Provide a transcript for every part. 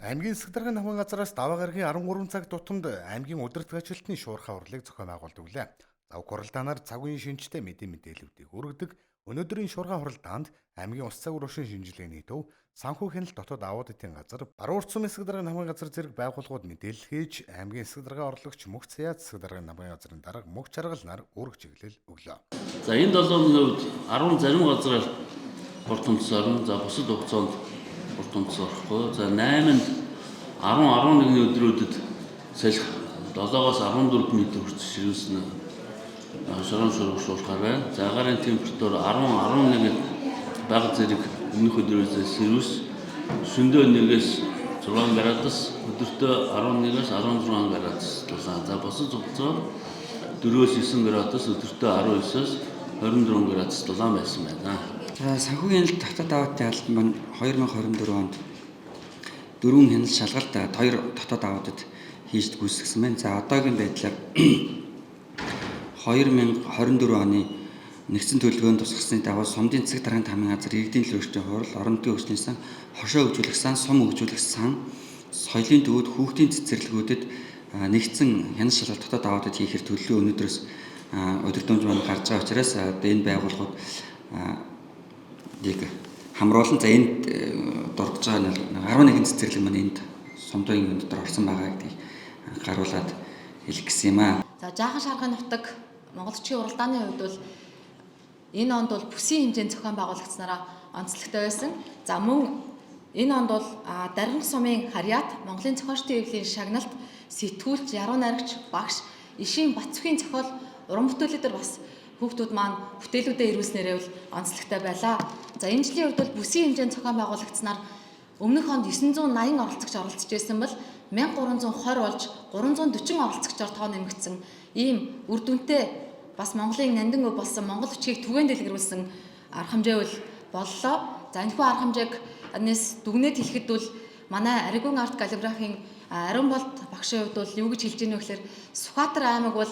Аймгийн засаг даргын намхан газраас даваа гарагийн 13 цаг тутамд аймгийн удирдах ажилтны шуурхай хурлыг зохион байгуулдаг лээ. Завх хуралдаанаар цаг үеийн шинжтэй мэдээллүүдийг өргөдөг. Өнөөдрийн шуурхай хуралдаанд аймгийн ус цаг ууршин шинжилгээний төв, санхүү хяналт дотоод аудитын газар, баруун орчсон засаг даргын намхан газар зэрэг байгууллагууд мэдээлэл хийж аймгийн засаг даргын орлогч мөх цаяат засаг даргын намхан газрын дарга мөх чаргал нар үүрэг чиглэл өглөө. За энэ 7 өдрийн үед 10 зарим газраар хурдтамцсан, за бусад хугацаанд хурдтамцсахгүй. За 8-нд 10-11-ний өдрүүдэд салхи 7-оос 14 м хүртэл ширүүлсэн шорон шуурхай байна. За агаарын температур 10-11-д бага зэрэг өмнөх өдрөөс сэрүүс, шөнөдөө 1-ээс 6 градус, өдөртөө 11-ээс 16 градус тулсан. За бусад хугацаанд 4-өөс 9 градус, өдөртөө 19-өөс 24 градус дулаан байсан байна. За санхүүгийн хяналт дотоод аудитын албан маань 2024 онд 4 хяналт шалгалт 2 дотоод аудит хийж гүйцэтгсэн байна. За одоогийн байдлаар 2024 оны нэгдсэн төлөвлөгөөнд тусгасны дагуу сумдын засаг даргын тамгын газар иргэдийн төлөөлөлтийн хурал, орон нутгийн хөгжлийн сан, хошоо хөгжүүлэх сан, сум хөгжүүлэх сан, соёлын төвөд хүүхдийн цэцэрлэгүүдэд нэгдсэн хяналт шалгалт дотоод аудит хийхээр төлөвлөгөө өнөөдрөөс удирдамж маань гарч байгаа учраас энэ байгууллагууд хамруулан за энд дурдж байгаа 11 цэцэрлэг маань энд сумдын дотор орсон байгаа гэдгийг анхааруулад хэлэх гэсэн юм аа. За жаахан шаргын нутаг Монголчуудын уралдааны хувьд бол энэ онд бол бүсийн хэмжээнд зохион байгуулагчнараа онцлогтой байсан. За мөн энэ онд бол Дарган сумын харьяат, Монголын зохиолчдын эвлийн шагналт, сэтгүүлч, яруу найрагч, багш, ишийн Батцөхийн зохиол, уран бүтээлүүдээр бас хүүхдүүд маань бүтээлүүдээ ирүүлснээрээ бол онцлогтой байлаа. За энэ жилийн үед бол бүсийн хэмжээнд зохион байгуулагчнаар өмнөх онд 980 оролцогч оролцож байсан бол 1320 болж 340 оролцогчоор тоо нэмэгдсэн ийм үр дүнтэй бас Монголын нандин өв болсон Монгол хүчийг түгээн дэлгэрүүлсэн арга хэмжээ боллоо. За энэхүү арга хэмжээг дүгнээд хэлэхэд бол манай Аригун арт каллиграфийн Ариун болт багшийн хувьд бол юу гэж хэлж ийнэ вэ гэхээр Сүхбаатар аймаг бол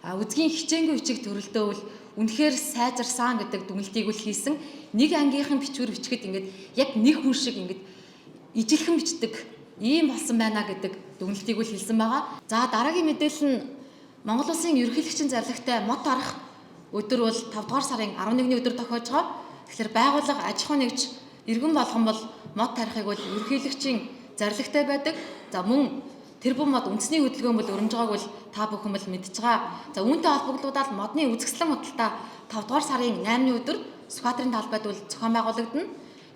үзгийн хичээнгүй бичиг төрөлдөө бол үнэхээр сайжирсан гэдэг дүгнэлтийг үл хийсэн. Нэг ангийнхан бичвэр бичгэд ингээд яг нэг хүн шиг ингээд ижилхэн бичдэг ийм болсон байна гэдэг дүгнэлтийг үл хэлсэн байгаа. За дараагийн мэдээлэл нь Монгол улсын ерөнхийлөгчийн зарлагтай мод тарах өдөр бол 5 дугаар сарын 11-ний өдөр тохиож байгаа. Тэгэхээр байгууллага аж ахуй нэгж иргэн болгон бол мод тарихыг бол ерөнхийлөгчийн зарлагтай байдаг. За мөн тэр бүм мод үндэсний хөдөлгөөн бол өрнөж байгааг бол та бүхэн бол мэдж байгаа. За үүнтэй холбогдуулаад модны үзэсгэлэн худалдаа 5 дугаар сарын 8-ны өдөр Сүхбаатарын талбайд бол зохион байгуулагдана.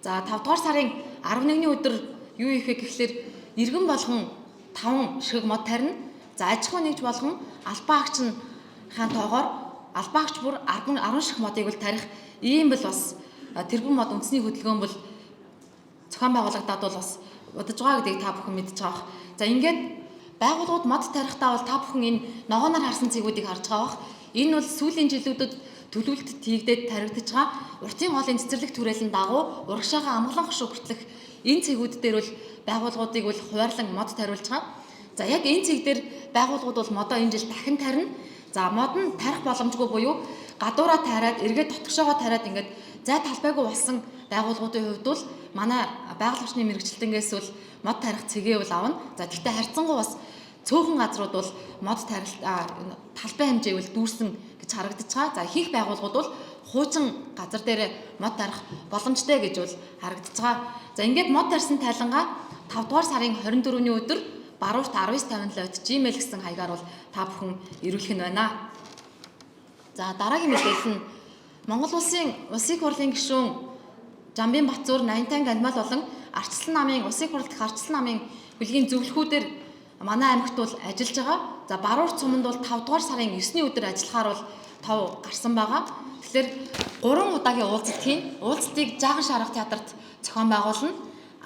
За 5 дугаар сарын 11-ний өдөр юу их вэ гэхлээр иргэн болгон 5 шиг мод тарина. За аж ахуй нэгж болгон албан агчны тоогоор албан агч бүр 10 шиг модыг бол тарих ийм бол бас тэрбум мод үндэсний хөдөлгөөн бол зохион байгуулагдаад бол бас удаж байгаа гэдгийг та бүхэн мэдж байгаа. За ингээд байгууллагууд мод тарихдаа бол та бүхэн энэ ногооноор харсан цэгүүдийг харж байгаа бах. Энэ бол сүүлийн жилүүдэд төлөвлөлт хийгдээд таригдж байгаа уртын хоолын цэцэрлэг түрээлэн дагуу урагшаага амгалан хошуу бүртлэх энэ цэгүүд дээр бол байгууллагуудыг бол хуваарлан мод тариулж байгаа. За яг энэ цэг дээр байгууллагууд бол модоо энэ жил дахин тарина. За мод нь тарих боломжгүй буюу гадуураа тайраад эргээд дотгошоогоо тараад ингээд зай талбайгүй болсон байгууллагуудын хувьд бол манай байгууллагчны мэрэгчлэлтэнгээс бол мод тарих цэгээ бол авна. За гэхдээ харьцангуй бас цөөхөн газрууд бол мод тарих талбай хэмжээ бол дүүрсэн гэж харагдаж байгаа. За ихэнх байгууллагууд бол хуучин газар дээр мод тарих боломжтой гэж бол харагдаж байгаа. За ингээд мод тарьсан тайлангаа 5 дугаар сарын 24-ний өдөр баруурт 1957 gmail гэсэн хаягаар бол та бүхэн ирүүлэх нь байна. За дараагийн мэдээлэл нь Монгол улсын улсын хурлын гишүүн Жамбын Батцуур 88 гандмал болон Арчилсан намын улсын хурал дэх Арчилсан намын бүлгийн зөвлөхүүдээр манай аймагт бол ажиллаж байгаа. За баруурт суманд бол 5 дугаар сарын 9-ний өдөр ажиллахаар бол тов гарсан байгаа. Тэгэхээр 3 удаагийн уулзалтыг Жаахан шарга театрт зохион байгуулна.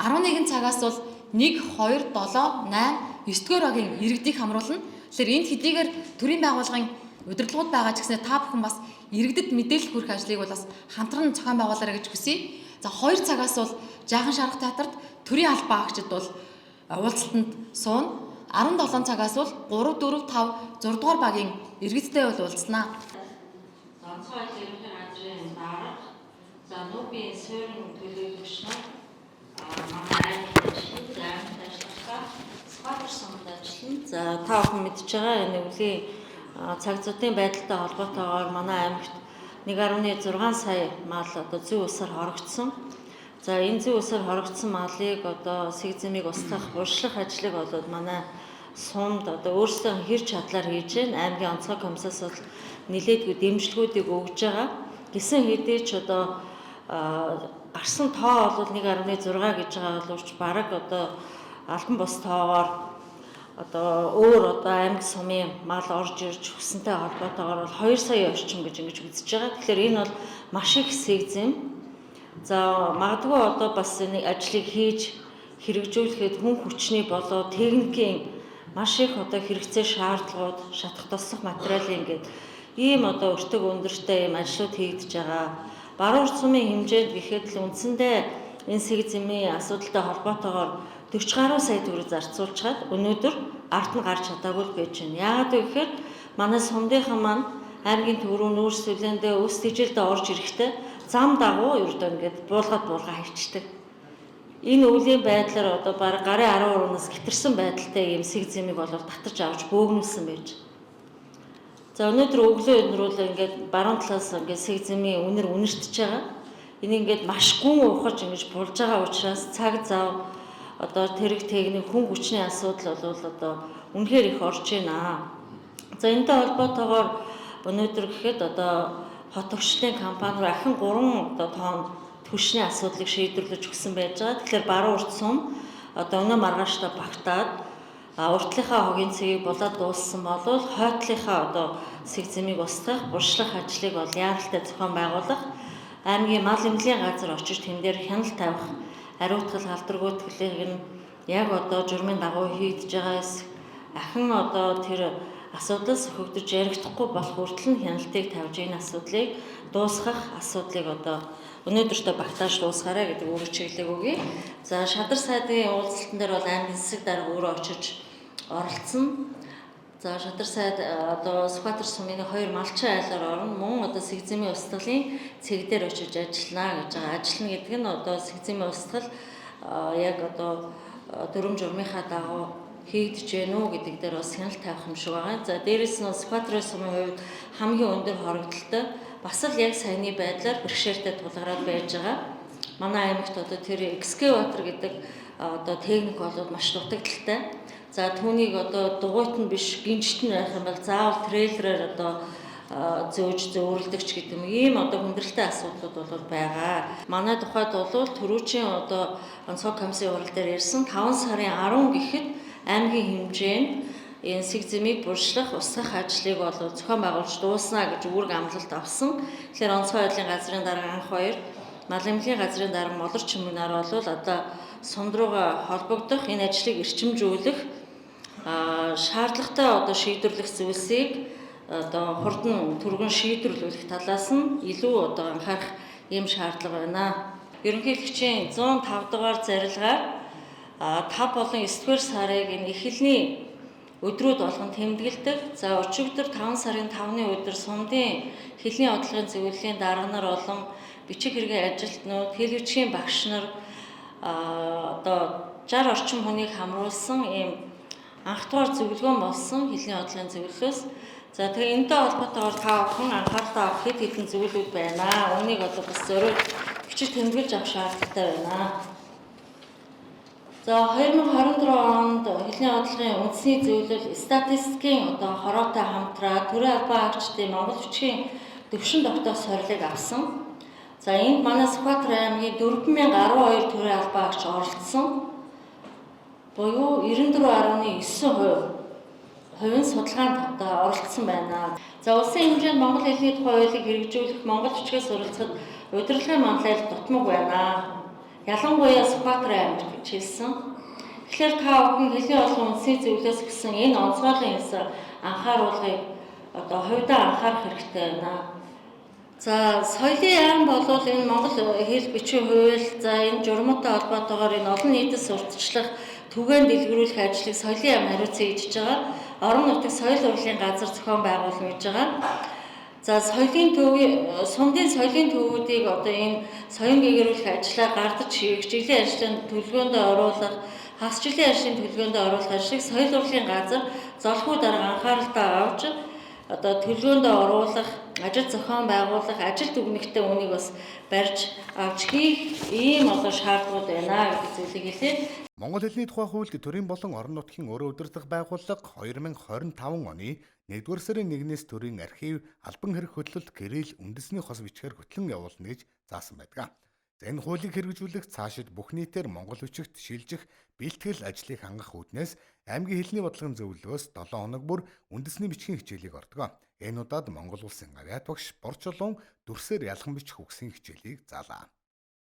11 цагаас бол 1, 2, 7, 8, 9-р огийн иргэдийг хамруулна. Тэгэхээр энд хэдийгээр төрийн байгууллагын удирдлагууд байгаа ч гэснээр та бүхэн бас иргэдэд мэдээлэл хүргэх ажлыг бол бас хамтран зохион байгуулаарай гэж хүсье. За 2 цагаас бол Жаахан шарга театрт төрийн албан агчид бол уулзалтанд сууна. 17 цагаас бол 3, 4, 5, 6 дугаар багийн иргэдтэй бол уулзнаа. Онцгой ерөнхий газрын дарга, за нүүбийн суурин төлөөлөгч нар манай аймагт ажиллаж За та бүхэн мэдж байгаа энэ өвлийн цаг зүйн байдалтай холбоотойгоор манай аймагт 1.6 сая мал одоо зүй усаар хорогдсон. За энэ зүй усаар хорогдсон малыг одоо сэгзэмийг устгах урьдчилах ажлыг болоод манай сумд одоо өөрсдөө хэр чадлаар хийж байна. Аймгийн онцгой комиссаас бол нэлээдгүй дэмжлэгүүдийг өгж байгаа. Гэсэн хэдий ч одоо гарсан тоо бол 1.6 гэж байгаа боловч бараг одоо албан бус тоогоор одоо өөр одоо аймаг сумын мал орж ирж өгсөнтэй холбоотойгоор бол 2 сая орчим гэж ингэж үзэж байгаа. Тэгэхээр энэ бол маш их сэгзэм. За магадгүй одоо бас энэ ажлыг хийж хэрэгжүүлэхэд хүн хүчний болоо техникийн маш их одоо хэрэгцээ шаардлагууд, шатах тослох материалын ингээд ийм одоо өртөг өндөртэй ийм ажлууд хийгдэж байгаа. Баруун урт сумын хэмжээнд гэхэд л үндсэндээ энэ сэгзэмийн асуудалтай холбоотойгоор 40 гаруй сая төгрөг зарцуулчихад өнөөдөр ард нь гарч чадаагүй л байж байна. Яагаад вэ гэхээр манай сумдынхан маань аймгийн төрөө нүүр сүлээндээ өс тэжээлдээ орж ирэхдээ зам дагуу ердөө ингээд буулгаад хайчдаг. Энэ өвлийн байдлаар одоо бараг гарын 13-наас гитэрсэн байдалтай ийм сэгзэмийг болоор татаж авч бөөгнүүлсэн байж. За өнөөдөр өглөө өнрүүл ингээд баруун талаас ингээд сэгзэмийн үнэр үнэртэж байгаа. Энэ ингээд маш гүн ухаж ингэж булж байгаа учраас цаг зав одоо тэрэг техник хүн хүчний асуудал бол одоо үнэхээр их орж байна. За энэтэй холбоотойгоор өнөөдөр гэхэд одоо хот орчлын компани руу ахин 3 одоо тонн түвшний асуудлыг шийдвэрлэж өгсөн байж байгаа. Тэгэхээр баруун урт сум одоо өнөө маргааштай багтаад уртлынхаа хогийн цэгийг булаад дууссан болвол хойтлынхаа одоо сэгзэмийг устгах, буршлах ажлыг бол яаралтай зохион байгуулах, аймгийн мал эмнэлгийн газар очиж тэн дээр хяналт тавих, хариуцлал халдваргүйтгэлийг нь яг одоо журмын дагуу хийгдэж байгаас ахин одоо тэр асуудал сөхөгдөж яригдахгүй болох хүртэл нь хяналтыг тавьж энэ асуудлыг дуусгах асуудлыг одоо өнөөдөртөө багтааж дуусгаарай гэдэг өөрөөр чиглэлийг өгье. За шадар сайдын уулзалтан дээр бол аймгийн засаг дарга өөрөө очиж оролцсон. За шадар сайд одоо Сүхбаатар сумын 2 малчин айлаар орно. Мөн одоо сэгзэмийн устгалын цэг дээр очиж ажиллана гэж байгаа. Ажиллана гэдэг нь одоо сэгзэмийн устгал яг одоо дүрм журмынхаа дагуу хийгдэж гэнэ үү гэдэг дээр бас хяналт тавих юм шиг байгаа. За дээрэс нь Сүхбаатар сумын хувьд хамгийн өндөр хоригдолтой бас л яг саяны байдлаар бэрхшээлтэй тулгараад байж байгаа. Манай аймагт одоо тэр экскаватор гэдэг одоо техник бол маш дутагдaltaй. За түүнийг одоо дугуйт нь биш гинжт нь байх юм бол заавал трейлерээр одоо зөөж зөөвөрлөгч гэдэг юм. Ийм одоо хүндрэлтэй асуудлууд бол байгаа. Манай тухайд бол түрүүчийн одоо онцгой комиссийн хурал дээр ярьсан 5 сарын 10 гэхэд аймгийн хэмжээнд энэ сэгзэмийг буршлах, устгах ажлыг бол зохион байгуулж дууснаа гэж үүрэг амлалт авсан. Тэгэхээр онцгой байдлын газрын дарга анх 2, мал эмнэлгийн газрын дарга молор чимнаар бол одоо сумд руугаа холбогдох, энэ ажлыг эрчимжүүлэх шаардлагатай одоо шийдвэрлэх зүйлсийг одоо хурдан түргэн шийдвэрлэх талаас нь илүү одоо анхаарах ийм шаардлага байна. Ерөнхийлөгчийн 105 дугаар зарилгаар 5 болон 9 дугаар сарыг энэ эхлэлийн өдрүүд болгон тэмдэглэдэг. За өчигдөр 5 сарын 5-ны өдөр сумдын хэлний одлогын зөвлөлийн дарга нар болон бичиг хэргийн ажилтнууд, хэлвчгийн багш нар одоо 60 орчим хүнийг хамруулсан ийм анх дугаар зөвлөгөөн болсон хэлний одлогын зөвлөлөөс. За тэгээ энэтэй холбоотойгоор та бүхэн анхаарлаа авах хэд хэдэн зөвлөлүүд байна. Үүнийг одоо бас зориуд бичиж тэмдэглэж авах шаардлагатай байна. За 2024 онд хэлний одлогын үндэсний зөвлөл статистикийн одоо хороотой хамтраа төрийн албан агчдын Монгол бичгийн төвшин тогтоох сорилыг авсан. За энд манай Сүхбаатар аймгийн 4012 төрийн албан агч оролцсон. Буюу 94.9% хувийн судалгаанд одоо оролцсон байна. За улсын хэмжээнд Монгол хэлний тухай хуулийг хэрэгжүүлэх Монгол бичгээс суралцахад удирдлагын манлайл дутмаг байна. Ялангуяа Сүхбаатар аймагт гэж хэлсэн. Тэгэхээр та бүхэн хэлний одлогын үндэсний зөвлөлөөс гэсэн энэ онцгойлон ясаар анхааруулгыг одоо хувьдаа анхаарах хэрэгтэй байна. За соёлын яам бол энэ Монгол хэл бичгийн хууль, за энэ журмуудтай холбоотойгоор энэ олон нийтэд сурталчлах, түгээн дэлгэрүүлэх ажлыг соёлын яам хариуцсан хийж байгаа. Орон нутгийн соёл урлагийн газар зохион байгуулна гэж байгаа. За соёлын төвийн сумдын соёлын төвүүдийг одоо энэ соён гээгэрүүлэх ажлаа гардаж хийх, чиглэлийн ажлын төлөвлөгөөнд оруулах, хасчлалын ажлын төлөвлөгөөнд оруулах ажлыг соёл урлагийн газар золгүй дарга анхааралтай авч одоо төлөвлөгөөнд оруулах, ажил зохион байгуулах, ажилд үгнэхтэй үнийг бас барьж авч хийх ийм одоо шаардлагууд байна гэдэг зүйлийг хэлээд Монгол хэлний тухай хуульд төрийн болон орон нутгийн өөрөө удирдах байгууллага 2025 оны 1-р сарын 1-ээс төрийн архив албан хэрэг хөтлөлт гэрэл үндэсний хос бичгээр хөтлөн явуулна гэж заасан байдаг. За энэ хуулийг хэрэгжүүлэх цаашид бүх нийтээр монгол хүчигт шилжих бэлтгэл ажлыг хангах үүднээс аймгийн хэлний бодлогын зөвлөлөөс 7 хоног бүр үндэсний бичгийн хичээлийг ордог. Энэ удаад Монгол улсын авиат багш Борчулуун дүрсээр ялхан бичих үгсийн хичээлийг заалаа.